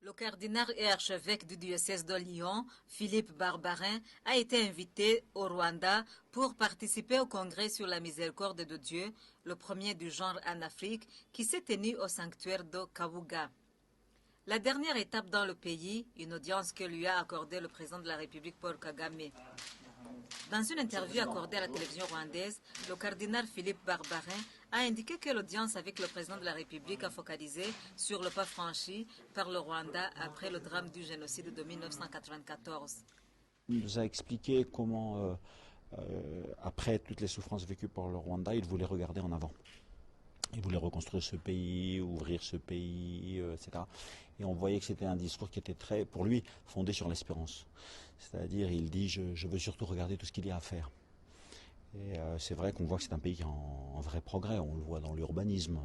Le cardinal et archevêque du diocèse de Lyon, Philippe Barbarin, a été invité au Rwanda pour participer au congrès sur la miséricorde de Dieu, le premier du genre en Afrique, qui s'est tenu au sanctuaire de Kabuga. La dernière étape dans le pays, une audience que lui a accordée le président de la République Paul Kagame. Dans une interview accordée à la télévision rwandaise, le cardinal Philippe Barbarin a indiqué que l'audience avec le président de la République a focalisé sur le pas franchi par le Rwanda après le drame du génocide de 1994. Il nous a expliqué comment, après toutes les souffrances vécues par le Rwanda, il voulait regarder en avant. Il voulait reconstruire ce pays, ouvrir ce pays, etc. Et on voyait que c'était un discours qui était très, pour lui, fondé sur l'espérance. C'est-à-dire, il dit, je veux surtout regarder tout ce qu'il y a à faire. Et c'est vrai qu'on voit que c'est un pays qui est en vrai progrès, on le voit dans l'urbanisme,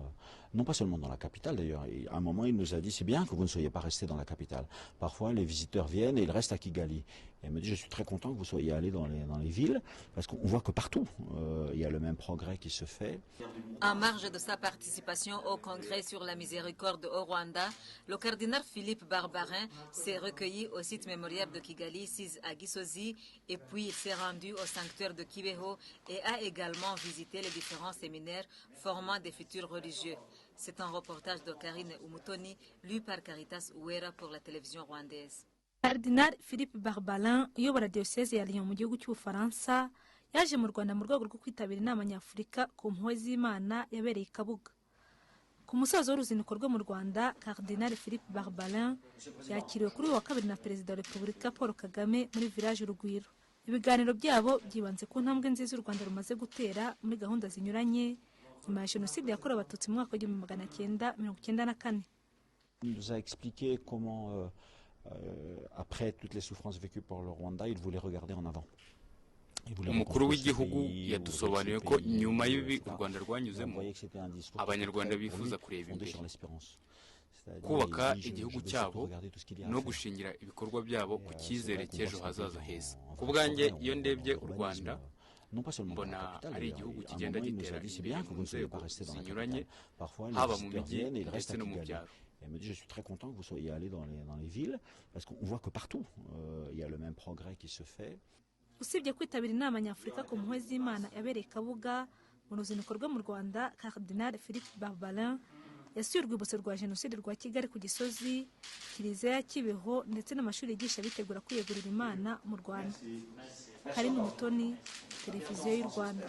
non pas seulement dans la capitale d'ailleurs. À un moment, il nous a dit, c'est bien que vous ne soyez pas resté dans la capitale. Parfois, les visiteurs viennent et ils restent à Kigali. Et il me dit, je suis très content que vous soyez allés dans les villes, parce qu'on voit que partout, il y a le même progrès qui se fait. En marge de sa participation au congrès sur la miséricorde au Rwanda, le cardinal Philippe Barbarin s'est recueilli au site mémorial de Kigali, 6 à Gisozi, et puis il s'est rendu au sanctuaire de Kibeho et a également visité les différents séminaires formant des futurs religieux. C'est un reportage de Karine Umutoni, lu par Caritas Uwera pour la télévision rwandaise. Cardinal Philippe Barbarin uyobora diocèse ya Lyon mu gihugu cy'Ubufaransa yaje mu Rwanda mu rwego rwo kwitabira inama nyafurika ku mpuhwe z'Imana yabereye i Kabuga. Ku musozo w'uruzinduko rwe mu Rwanda, Cardinal Philippe Barbarin yakiriwe kuri uyu wa kabiri na Perezida wa Repubulika Paul Kagame muri village Urugwiro. Ibiganiro byabo byibanze ku ntambwe nziza u Rwanda rumaze gutera muri gahunda zinyuranye nyuma ya jenoside yakorewe abatutsi mu mwaka wa 1994. Il nous a expliqué comment, après toutes les souffrances vécues par le Rwanda, il voulait regarder en avant. Umukuru w'igihugu yadusobanuye ko nyuma y'ibi u Rwanda rwanyuzemo abanyarwanda bifuza kureba imbere, kubaka igihugu cyabo no gushingira ibikorwa byabo ku cyizere cy'ejo hazaza heza. Ku bwanjye iyo ndebye u Rwanda mbona ari igihugu kigenda gitera imbere mu nzego zinyuranye, haba mu mijyi ndetse no mu byaro. Elle me dit, je suis très content que vous soyez allés dans les villes, parce qu'on voit que partout, il y a le même progrès qui se fait. Usibye kwitabira inama nyafurika ku mpuhwe z'Imana yabereye Kabuga, mu ruzinduko rwe mu Rwanda, Cardinal Philippe Barbarin yasuye urwibutso rwa jenoside rwa Kigali ku Gisozi, Kiliziya ya Kibeho ndetse n'amashuri yigisha bitegura kwiyegurira Imana mu Rwanda. Karine Umutoni, Televiziyo y'u Rwanda.